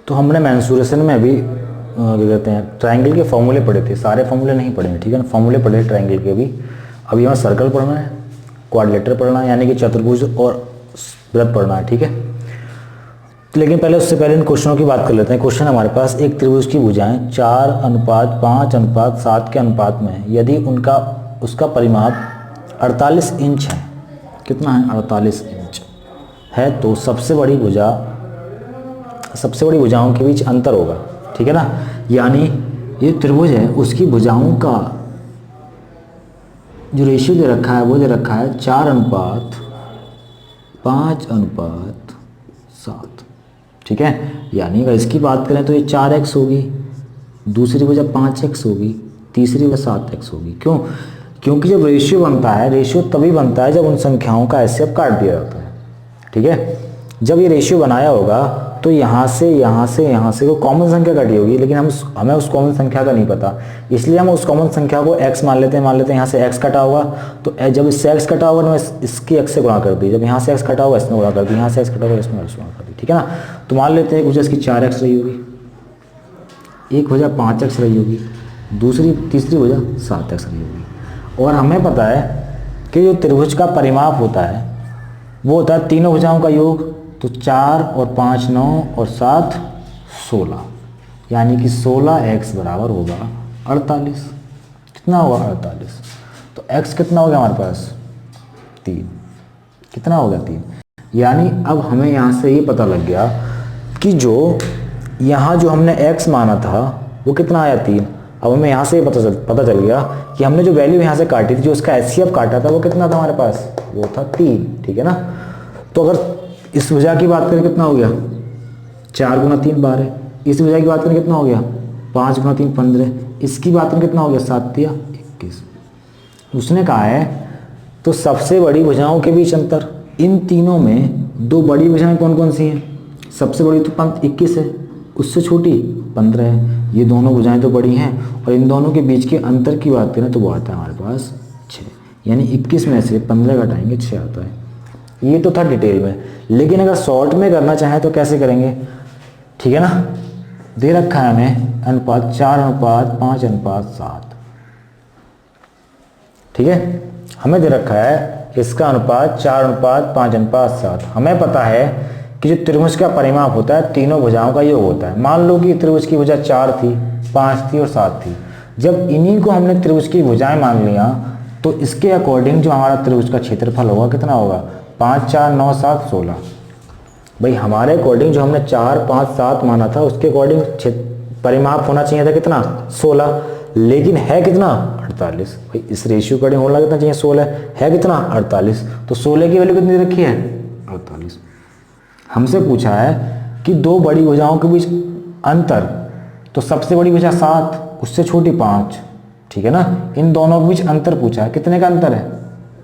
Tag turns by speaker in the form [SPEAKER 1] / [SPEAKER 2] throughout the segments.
[SPEAKER 1] तो हमने मेंसुरेशन में अभी क्या कहते हैं ट्रायंगल के फॉर्मूले पढ़े थे, सारे फॉर्मूले नहीं पढ़े हैं, ठीक है ना, फॉर्मूले पढ़े ट्रायंगल के भी। अभी हमें सर्कल पढ़ना है, क्वाड्रिलेटरल पढ़ना है यानी कि चतुर्भुज और वृत्त पढ़ना है, ठीक है। लेकिन पहले उससे पहले इन क्वेश्चनों की बात कर लेते हैं। क्वेश्चन हमारे पास, एक त्रिभुज की भुजाएं 4:5:7 के अनुपात में है, यदि उसका परिमाप 48 इंच है। कितना है? 48 इंच है, तो सबसे बड़ी भुजाओं के बीच अंतर होगा, ठीक है ना। यानी ये त्रिभुज है, उसकी भुजाओं का जो रेशियो दे रखा है वो दे रखा है 4:5:7, ठीक है। यानी अगर इसकी बात करें तो ये 4x होगी, दूसरी भुजा 5x होगी, तीसरी भुजा 7x होगी। क्यों? क्योंकि जब रेशियो बनता है, रेशियो तभी बनता है जब उन संख्याओं का एचसीएफ काट दिया जाता है, ठीक है। जब ये रेशियो बनाया होगा तो यहाँ से वो कॉमन संख्या कटी होगी, लेकिन हमें उस कॉमन संख्या का नहीं पता, इसलिए हम उस कॉमन संख्या को x मान लेते हैं। यहाँ से x कटा होगा, तो जब इससे x कटा होगा तो इसकी x से गुणा कर दी, जब यहाँ से x कटा होगा इसमें गुणा कर दी, यहाँ से x कटा होगा इसमें गुणा कर दी, ठीक है ना। तो मान लेते हैं एक वजह इसकी 4x रही होगी, एक वजह 5x रही होगी, तीसरी वजह 7x रही होगी। और हमें पता है कि जो त्रिभुज का परिमाप होता है वो होता है तीनों भुजाओं का योग, तो 4 और 5 9 और 7 16, यानी कि 16x बराबर होगा 48। कितना होगा? 48। तो x कितना हो गया हमारे पास? 3। कितना हो गया? 3। यानी अब हमें यहाँ से ये पता लग गया कि यहाँ जो हमने x माना था वो कितना आया? 3। अब हमें यहाँ से ये पता चल गया कि हमने जो वैल्यू यहाँ से काटी थी, जो उसका एचसीएफ काटा था वो कितना था हमारे पास? वो था 3, ठीक है ना। तो अगर इस भुजा की बात करें कितना हो गया? 4 × 3 12। इस भुजा की बात करें कितना हो गया? 5 × 3 15। इसकी बात करें कितना हो गया? 7 × 21। उसने कहा है तो सबसे बड़ी भुजाओं के बीच अंतर, इन तीनों में दो बड़ी भुजाएं कौन कौन सी हैं? सबसे बड़ी तो 21 है, उससे छोटी 15 है। ये दोनों भुजाएं तो बड़ी हैं, और इन दोनों के बीच के अंतर की बात करें तो वो आता है हमारे पास 6, यानी 21 में से 15 घटाएंगे 6 आता है। ये तो था डिटेल में, लेकिन अगर शॉर्ट में करना चाहें तो कैसे करेंगे? ठीक है ना, दे रखा है हमें अनुपात 4:5:7, ठीक है। हमें दे रखा है इसका अनुपात 4:5:7। हमें पता है कि जो त्रिभुज का परिमाप होता है तीनों भुजाओं का योग होता है। मान लो कि त्रिभुज की भुजा 4 थी, 5 थी और 7 थी। जब इन्हीं को हमने त्रिभुज की भुजाएं मान लिया तो इसके अकॉर्डिंग जो हमारा त्रिभुज का क्षेत्रफल होगा कितना होगा? 5 4 9 7 16। भाई हमारे अकॉर्डिंग जो हमने 4 5 7 माना था उसके अकॉर्डिंग परिमाप होना चाहिए था कितना? 16, लेकिन है कितना? 48। भाई इस रेशियो के अकॉर्डिंग होना कितना चाहिए? 16 है कितना? 48। तो 16 की वैल्यू कितनी रखी है? 48। हमसे पूछा है कि दो बड़ी भुजाओं के बीच अंतर, तो सबसे बड़ी भुजा 7, उससे छोटी 5, ठीक है ना। इन दोनों के बीच अंतर पूछा है, कितने का अंतर है?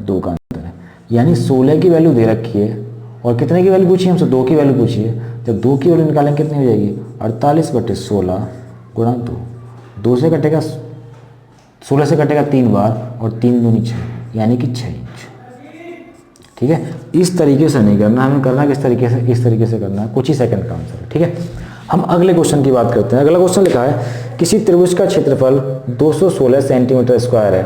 [SPEAKER 1] 2 का अंतर है। यानी 16 की वैल्यू दे रखी है और कितने की वैल्यू पूछी है हमसे? 2 की वैल्यू पूछी है। जब 2 की वैल्यू निकालेंगे कितनी हो जाएगी? 48/16 गुणा 2। 2 से कटेगा 16 से कटेगा 3 बार और 3 दूनी 6, यानी कि 6 इंच, ठीक है। इस तरीके से नहीं करना, हमें करना किस तरीके से? इस तरीके से करना है। कुछ ही सेकंड का आंसर है, ठीक है। हम अगले क्वेश्चन की बात करते हैं। अगला क्वेश्चन लिखा है किसी त्रिभुज का क्षेत्रफल 216 सेंटीमीटर स्क्वायर है,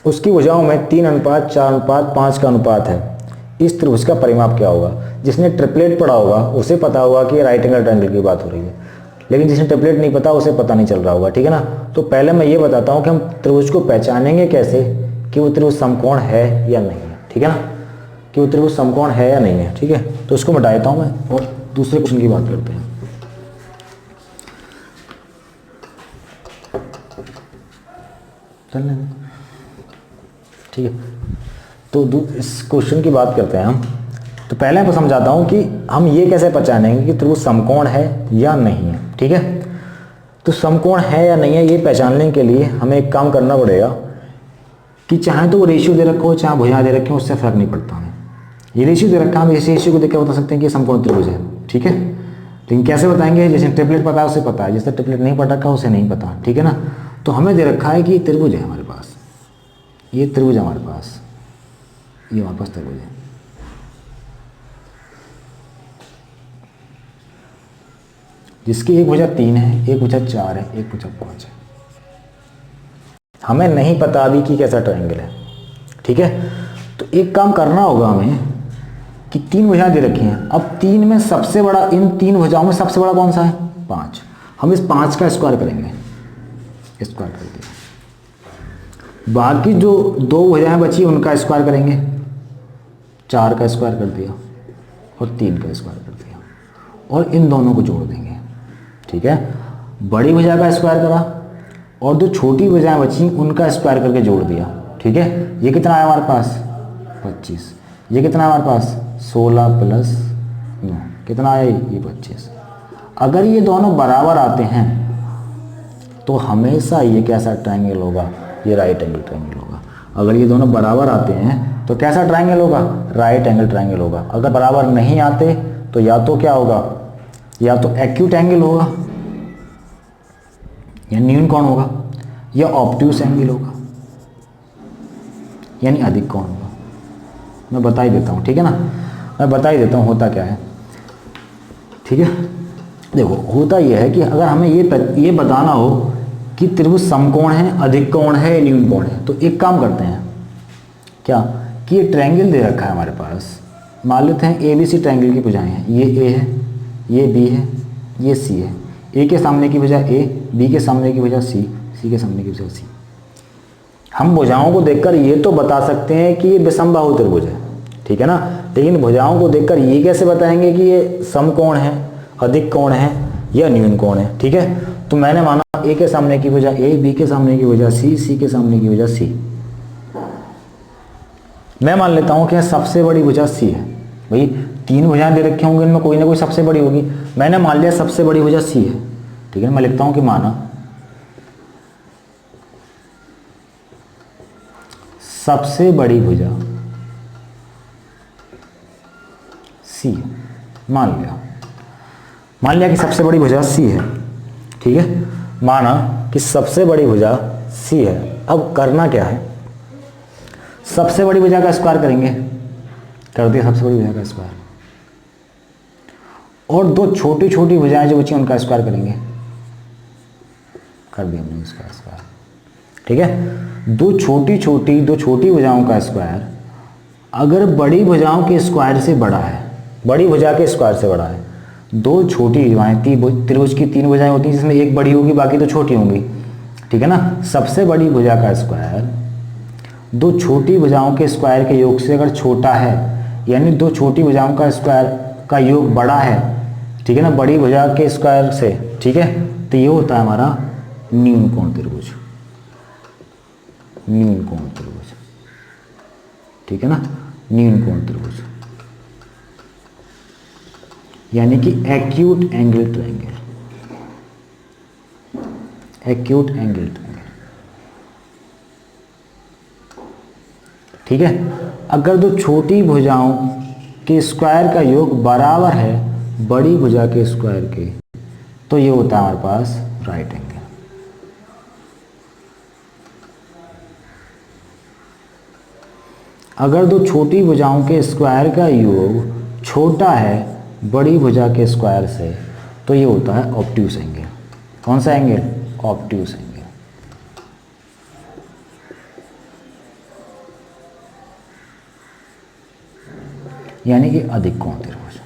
[SPEAKER 1] उसकी भुजाओं में 3:4:5 का अनुपात है। इस त्रिभुज का परिमाप क्या होगा? जिसने ट्रिपलेट पढ़ा होगा उसे पता होगा कि राइट एंगल ट्रायंगल की बात हो रही है, लेकिन जिसने ट्रिपलेट नहीं पता उसे पता नहीं चल रहा होगा, ठीक है ना। तो पहले मैं ये बताता हूँ कि हम त्रिभुज को पहचानेंगे कैसे कि वो त्रिभुज समकोण है या नहीं है, ठीक है ना, कि वो त्रिभुज समकोण है या नहीं है, ठीक है। तो उसको मिटा देता हूँ मैं और दूसरे क्वेश्चन की बात करते हैं। चल लेंगे, ठीक है। तो इस क्वेश्चन की बात करते हैं हम। तो पहले मैं समझाता हूँ कि हम ये कैसे पहचानेंगे कि त्रिभुज समकोण है या नहीं है, ठीक है। तो समकोण है या नहीं है ये पहचानने के लिए हमें एक काम करना पड़ेगा कि चाहे तो वो रेशियो दे रखा हो चाहे भुजा दे रखे हो, उससे फर्क नहीं पड़ता हमें। ये रेशियो दे रखा है, हम इस रेशियो को देखकर बता सकते हैं कि समकोण त्रिभुज है, ठीक है। लेकिन कैसे बताएंगे? जैसे ट्रिपलेट पता है उसे पता है, जिससे ट्रिपलेट नहीं पढ़ रखा उसे नहीं पता, ठीक है ना। तो हमें दे रखा है कि त्रिभुज है हमारे पास, ये त्रिभुज है हमारे पास, ये हमारे पास त्रिभुज है। जिसकी एक भुजा 3 है, एक भुजा 4 है, एक भुजा 5 है। हमें नहीं पता अभी कि कैसा ट्रायंगल है, ठीक है। तो एक काम करना होगा हमें कि 3 भुजाएं दे रखी हैं। अब 3 में सबसे बड़ा, इन 3 भुजाओं में सबसे बड़ा कौन सा है? 5। हम इस 5 का स्क्वायर करेंगे, स्क्वायर कर दिया। बाकी जो 2 भुजाएं बची उनका स्क्वायर करेंगे, 4 का स्क्वायर कर दिया और 3 का स्क्वायर कर दिया और इन दोनों को जोड़ देंगे, ठीक है। बड़ी भुजा का स्क्वायर करा और जो छोटी भुजाएं बची उनका स्क्वायर करके जोड़ दिया, ठीक है। ये कितना आया हमारे पास? 25। ये कितना है हमारे पास? 16 + 9 कितना आया? ये 25। अगर ये दोनों बराबर आते हैं तो हमेशा ये कैसा ट्रायंगल होगा? ये राइट एंगल ट्रायंगल होगा। अगर ये दोनों बराबर आते हैं तो कैसा ट्रायंगल होगा? राइट एंगल ट्रायंगल होगा। अगर बराबर नहीं आते तो या तो क्या होगा? या तो एक्यूट एंगल होगा या न्यून कोण होगा या ऑब्ट्यूस एंगल होगा, यानी अधिक कोण होगा। मैं बता ही देता हूँ, ठीक है ना, मैं बता ही देता हूँ होता क्या है, ठीक है। देखो होता यह है कि अगर हमें ये बताना हो कि त्रिभुज समकोण है, अधिक कोण है, न्यून कोण है, तो एक काम करते हैं क्या कि ये ट्रायंगल दे रखा है हमारे पास। मान लेते हैं ABC ट्रायंगल की भुजाएं हैं, ये A है, ये B है, ये C है। A के सामने की भुजा A, B के सामने की भुजा C, C के सामने की भुजा C। हम भुजाओं को देखकर ये तो बता सकते हैं कि ये विषमबाहु त्रिभुज है, ठीक है ना, लेकिन भुजाओं को देखकर ये कैसे बताएंगे कि ये समकोण है, अधिक कोण है या न्यून कोण है, ठीक है। तो मैंने माना A के सामने की भुजा A, B के सामने की भुजा C, C के सामने की भुजा C। मैं मान लेता हूं कि सबसे बड़ी भुजा C है। भाई 3 भुजाएं दे रखे होंगे, इनमें कोई ना कोई सबसे बड़ी होगी। मैंने मान लिया सबसे बड़ी भुजा C है, ठीक है। मैं लिखता हूं कि माना सबसे बड़ी भुजा C है। मान लिया कि सबसे बड़ी भुजा C है, ठीक है। माना कि सबसे बड़ी भुजा C है। अब करना क्या है? सबसे बड़ी भुजा का स्क्वायर करेंगे, कर दिया सबसे बड़ी भुजा का स्क्वायर, और 2 छोटी छोटी भुजाएं जो बची उनका स्क्वायर करेंगे, कर दिया हमने इसका स्क्वायर, ठीक है। 2 छोटी भुजाओं का स्क्वायर अगर बड़ी भुजाओं के स्क्वायर से बड़ा है, बड़ी भुजा के स्क्वायर से बड़ा है, 2 छोटी भुजाएं, त्रिभुज की 3 भुजाएं होती हैं जिसमें एक बड़ी होगी बाकी तो छोटी होंगी, ठीक है ना। सबसे बड़ी भुजा का स्क्वायर 2 छोटी भुजाओं के स्क्वायर के योग से अगर छोटा है, यानी 2 छोटी भुजाओं का स्क्वायर का योग बड़ा है, ठीक है ना, बड़ी भुजा के स्क्वायर से, ठीक है। तो ये होता है हमारा न्यून कोण त्रिभुज, न्यून कोण त्रिभुज, ठीक है ना, न्यून कोण त्रिभुज, यानी कि acute angle triangle, acute angle triangle, ठीक है। अगर 2 छोटी भुजाओं के स्क्वायर का योग बराबर है बड़ी भुजा के स्क्वायर के, तो ये होता है हमारे पास राइट एंगल। अगर 2 छोटी भुजाओं के स्क्वायर का योग छोटा है बड़ी भुजा के स्क्वायर से, तो ये होता है ऑब्ट्यूस एंगल। कौन सा एंगल? Obtuse angle. यानी कि अधिक कोण त्रिभुज।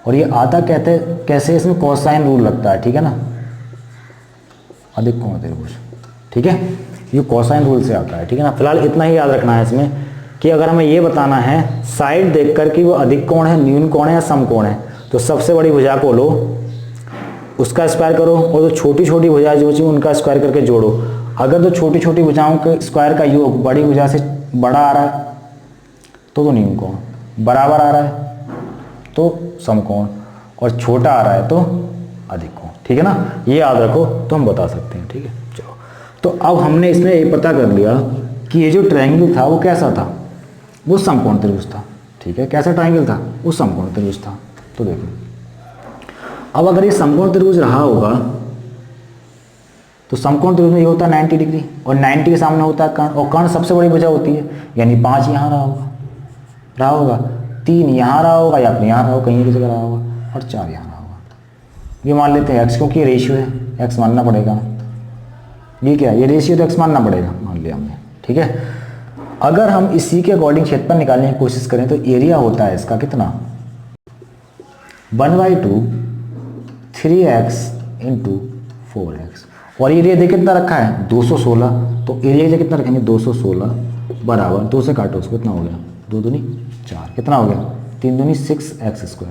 [SPEAKER 1] और ये आता कहते कैसे? इसमें कोसाइन रूल लगता है, ठीक है ना, अधिक कोण त्रिभुज, ठीक है, ये कोसाइन रूल से आता है, ठीक है ना। फिलहाल इतना ही याद रखना है इसमें कि अगर हमें ये बताना है साइड देखकर कि वो अधिक कोण है, न्यून कोण है या समकोण है, तो सबसे बड़ी भुजा को लो, उसका स्क्वायर करो, और जो छोटी छोटी भुजा जो बची उनका स्क्वायर करके जोड़ो। अगर तो छोटी छोटी भुजाओं के स्क्वायर का योग बड़ी भुजा से बड़ा आ रहा है तो न्यून कोण, बराबर आ रहा है तो समकोण, और छोटा आ रहा है तो अधिक कोण, ठीक है ना। ये याद रखो तो हम बता सकते हैं, ठीक है। चलो, तो अब हमने इसमें ये पता कर लिया कि ये जो ट्रायंगल था वो कैसा था, वो समकोण त्रिभुज था, ठीक है। कैसा ट्रायंगल था? वो समकोण त्रिभुज था। तो देखो अब अगर ये समकोण त्रिभुज रहा होगा तो समकोण त्रिभुज में ये होता है 90 डिग्री, और 90 के सामने होता है कर्ण, और कर्ण सबसे बड़ी भुजा होती है, यानी 5 यहाँ रहा होगा, 3 यहाँ रहा होगा, या अपने यहाँ रहा होगा, कहीं की जगह रहा होगा, और 4 यहाँ रहा होगा। ये मान लेते हैं x, क्योंकि ये रेशियो है, x मानना पड़ेगा। ये क्या है, ये रेशियो तो x मानना पड़ेगा, मान लिया हमने, ठीक है। अगर हम इसी के अकॉर्डिंग क्षेत्रफल निकालने की कोशिश करें तो एरिया होता है इसका कितना, 1/2 3x इंटू 4x, और एरिया देख कितना रखा है 216, तो एरिया कितना रखेंगे 216 बराबर 2 से काटो उसको, कितना हो गया 2 दूनी 4, कितना हो गया 3 दूनी 6x²।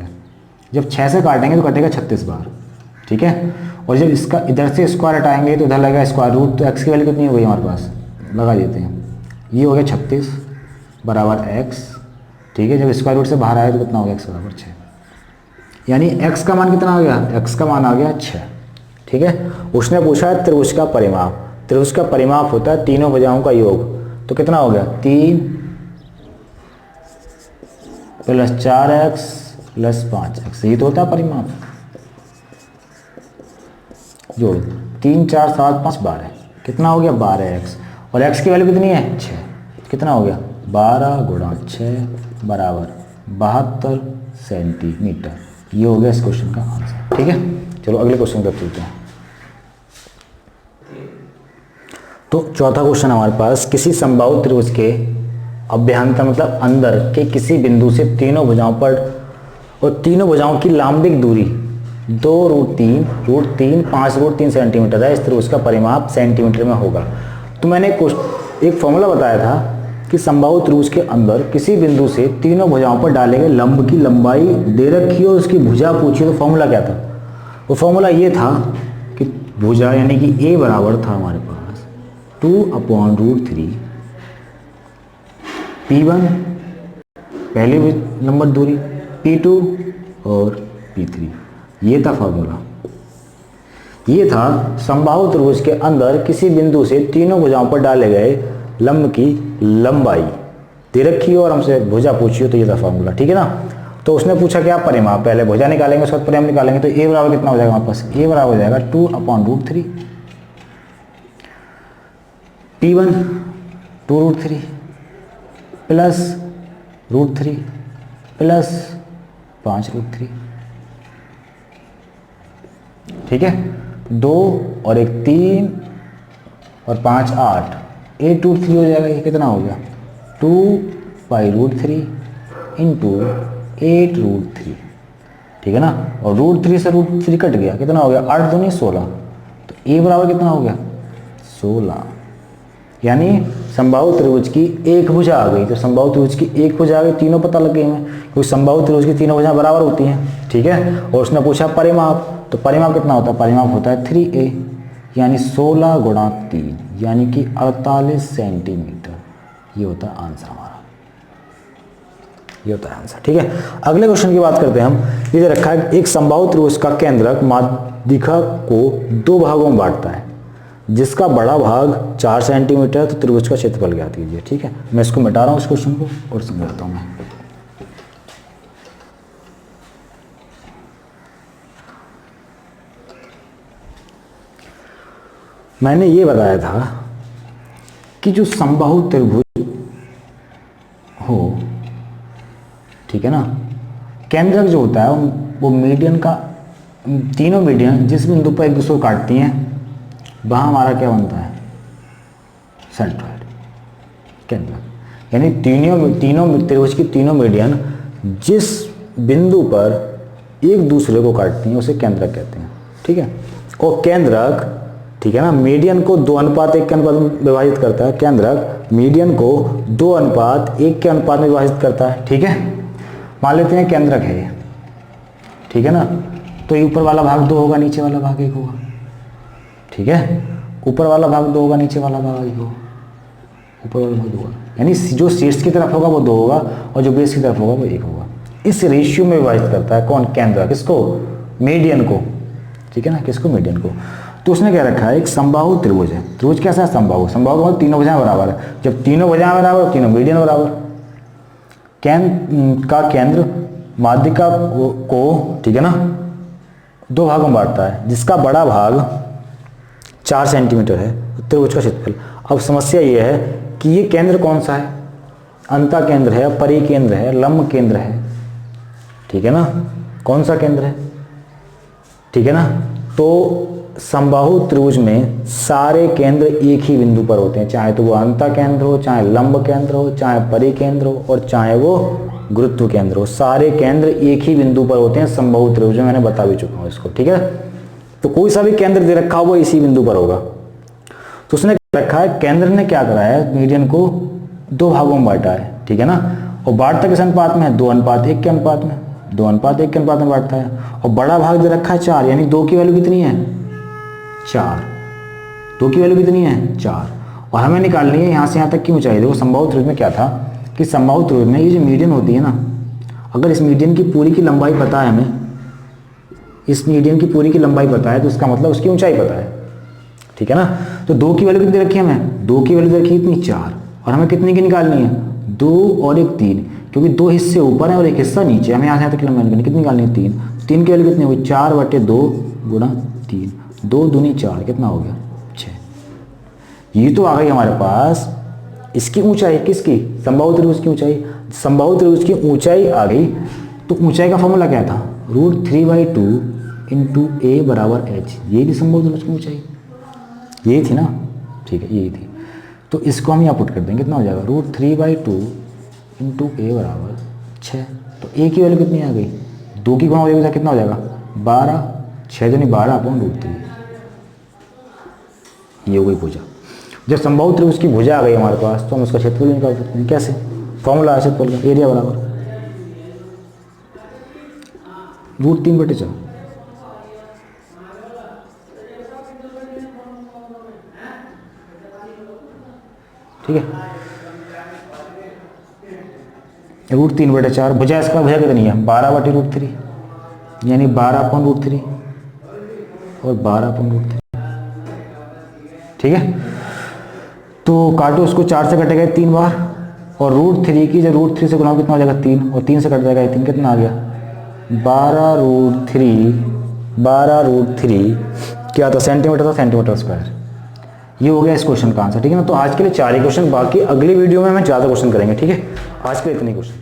[SPEAKER 1] जब 6 से काटेंगे तो कटेगा 36 बार, ठीक है। और जब इसका इधर से स्क्वायर हटाएंगे तो इधर लगेगा स्क्वायर रूट, तो x की वैल्यू कितनी हो गई हमारे पास, लगा देते हैं, ये हो गया 36 बराबर x, ठीक है। जब स्क्वायर रूट से बाहर आया तो कितना हो गया x बराबर 6, यानी x का मान कितना आ गया, x का मान आ गया 6, ठीक है। उसने पूछा है त्रिभुज का परिमाप, त्रिभुज का परिमाप होता है तीनों भुजाओं का योग, तो कितना हो गया 3 + 4x + 5x, ये तो होता है परिमाप। जोड़ो 3 4 7 5 12, कितना हो गया 12x, और x की वैल्यू कितनी है 6, कितना हो गया 12 × 6 बराबर 72 सेंटीमीटर। ये हो गया इस क्वेश्चन का आंसर, ठीक है। चलो अगले क्वेश्चन पर चलते हैं। तो चौथा क्वेश्चन हमारे पास, किसी समबाहु त्रिभुज के अभ्यंतर मतलब अंदर के किसी बिंदु से तीनों भुजाओं पर और तीनों भुजाओं की लंबिक दूरी 2√3 5√3 सेंटीमीटर है, इस त्रिभुज का परिमाप सेंटीमीटर में होगा। तो मैंने एक फॉर्मूला बताया था कि समबाहु त्रिभुज के अंदर किसी बिंदु से तीनों भुजाओं पर डाले गए लंब की लंबाई दे रखी हो, उसकी भुजा पूछी, तो फॉर्मूला क्या था, वो फॉर्मूला ये था कि भुजा यानी कि a बराबर था हमारे पास 2/√3 P1 पहली नंबर दूरी, P2 और P3, ये था फॉर्मूला। ये था समबाहु त्रिभुज के अंदर किसी बिंदु से तीनों भुजाओं पर डाले गए लंब की लंबाई दे रखी हो और हमसे भुजा पूछी हो, तो ये था फॉर्मूला, ठीक है ना। तो उसने पूछा क्या परिमाप, पहले भुजा निकालेंगे उसके बाद परिमाप निकालेंगे, तो a बराबर कितना हो जाएगा हमारे पास, a बराबर हो जाएगा 2/√3 P1 2√3 प्लस √3 प्लस 5√3, ठीक है। 2 और 1 3 और 5 8, 8√3 हो जाएगा, ये कितना हो गया 2π√3 इंटू 8√3, ठीक है ना। और √3 से √3 कट गया, कितना हो गया 8 दूनी 16, तो a बराबर कितना हो गया 16, यानी समबाहु त्रिभुज की एक भुजा आ गई। तो समबाहु त्रिभुज की एक भुजा आ गई, तीनों पता लग गए हमें, क्योंकि समबाहु त्रिभुज की तीनों भुजाएं बराबर होती हैं, ठीक है। और उसने पूछा परिमाप, तो परिमाप कितना होता है, परिमाप होता है 3a, यानी 16 × 3 यानी कि 48 सेंटीमीटर। ये होता है आंसर हमारा, ये होता है आंसर, ठीक है। अगले क्वेश्चन की बात करते हैं हम। ये दे रखा है एक समबाहु त्रिभुज का केंद्रक माध्यिका को 2 भागों में बांटता है, जिसका बड़ा भाग 4 सेंटीमीटर, तो त्रिभुज का क्षेत्रफल ज्ञात कीजिए, ठीक है। मैं इसको मिटा रहा हूँ इस क्वेश्चन को और समझाता हूँ मैं। मैंने ये बताया था कि जो समबाहु त्रिभुज हो, ठीक है ना, केंद्रक जो होता है वो मीडियन का, तीनों मीडियन जिस बिंदु पर एक दूसरे को काटती हैं वहाँ हमारा क्या बनता है सेंट्रॉइड केंद्रक, यानी तीनों त्रिभुज की तीनों मीडियन जिस बिंदु पर एक दूसरे को काटती हैं उसे केंद्रक कहते हैं, ठीक है। और केंद्रक, ठीक है ना, मीडियन को 2:1 के अनुपात में विभाजित करता है, केंद्रक मीडियन को 2:1 के अनुपात में विभाजित करता है, ठीक है। मान लेते हैं केंद्रक है ये, ठीक है ना, तो ये ऊपर वाला भाग 2 होगा, नीचे वाला भाग 1 होगा, ठीक है। ऊपर वाला भाग 2 होगा, नीचे वाला भाग 1 होगा, ऊपर वाला भाग 2 होगा, यानी जो शीर्ष की तरफ होगा वो 2 होगा और जो बेस की तरफ होगा वो 1 होगा। इस रेशियो में विभाजित करता है कौन, केंद्रक, किसको, मीडियन को, ठीक है ना, किसको, मीडियन को। तो उसने क्या रखा है, एक समबाहु त्रिभुज है। त्रिभुज कैसा है, समबाहु, समबाहु मतलब तीनों भुजाएं बराबर है। जब तीनों भुजाएं बराबर, तीनों मीडियन बराबर, केंद्र माध्यिका को, ठीक है ना, 2 भागों में बांटता है, जिसका बड़ा भाग 4 सेंटीमीटर है, त्रिभुज का क्षेत्रफल। अब समस्या ये है कि ये केंद्र कौन सा है, अंतः केंद्र है, परिकेंद्र है, लंब केंद्र है, ठीक है ना, कौन सा केंद्र है, ठीक है ना। तो समबाहु त्रिभुज में सारे केंद्र एक ही बिंदु पर होते हैं, चाहे तो वो अंतः केंद्र हो, चाहे लंब केंद्र हो, चाहे परिकेंद्र हो और चाहे वो गुरुत्व केंद्र हो, सारे केंद्र एक ही बिंदु पर होते हैं समबाहु त्रिभुज में। मैंने बता भी चुका हूँ इसको, ठीक है। तो कोई सा भी केंद्र दे रखा हो वो इसी बिंदु पर होगा। तो उसने रखा है, केंद्र ने क्या करा है, मीडियन को दो भागों में बांटा है, ठीक है ना। और बांटता किस अनुपात में है, 2:1 के अनुपात में, 2:1 के अनुपात में बांटता है। और बड़ा भाग दे रखा है 4, यानी 2 की वैल्यू कितनी है, 4। 2 की वैल्यू कितनी है, 4। और हमें निकालनी है यहाँ से यहाँ तक की ऊंचाई। देखो समबाहु त्रिभुज में क्या था कि समबाहु त्रिभुज में ये जो मीडियन होती है ना, अगर इस मीडियन की पूरी की लंबाई पता है हमें, इस मीडियन की पूरी की लंबाई पता है, तो इसका मतलब उसकी ऊंचाई पता है, ठीक है ना। तो 2 की वैल्यू कितनी रखी है हमें, 2 की वैल्यू रखी इतनी 4, और हमें कितनी की निकालनी है, 2 और 1 3, क्योंकि 2 हिस्से ऊपर है और 1 हिस्सा नीचे। हमें यहाँ से यहाँ तक लंबाई निकालनी, कितनी निकालनी है, 3। 3 की वैल्यू कितनी हुई, 4/2 गुणा 3, 2 दूनी 4, कितना हो गया, 6। ये तो आ गई हमारे पास इसकी ऊंचाई, किसकी, समबाहु त्रिभुज की ऊंचाई। समबाहु त्रिभुज की ऊंचाई आ गई, तो ऊंचाई का फॉर्मूला क्या था, √3/2 × a = h। ये थी समबाहु त्रिभुज की ऊंचाई, यही थी ना, ठीक है, यही थी। तो इसको हम यहाँ पुट कर देंगे, कितना हो जाएगा, √3/2 × a = 6। तो a की वैल्यू कितनी आ गई, 2 की गुणा हो जाएगा, कितना हो जाएगा, 12, 6 दूनी 12/√3। ये हो गई भुजा। जब समबाहु त्रिभुज की भुजा आ गई हमारे पास, तो हम उसका क्षेत्रफल निकाल सकते हैं। कैसे, फॉर्मूला है क्षेत्रफल का, एरिया बराबर √3/4। ठीक है, √3/4। भुजा इसका भुजा कितनी है, 12/√3, यानी 12/√3 और 12/√3, ठीक है। तो काटो उसको, 4 से कटेगा 3 बार, और √3 की जब √3 से गुना कितना हो जाएगा, 3, और 3 से कट जाएगा 3, कितना आ गया, 12√3 क्या था, सेंटीमीटर था, सेंटीमीटर स्क्वायर। ये हो गया इस क्वेश्चन का आंसर, ठीक है ना। तो आज के लिए 4 ही क्वेश्चन, बाकी अगली वीडियो में हम ज़्यादा क्वेश्चन करेंगे, ठीक है। आज के लिए इतने क्वेश्चन।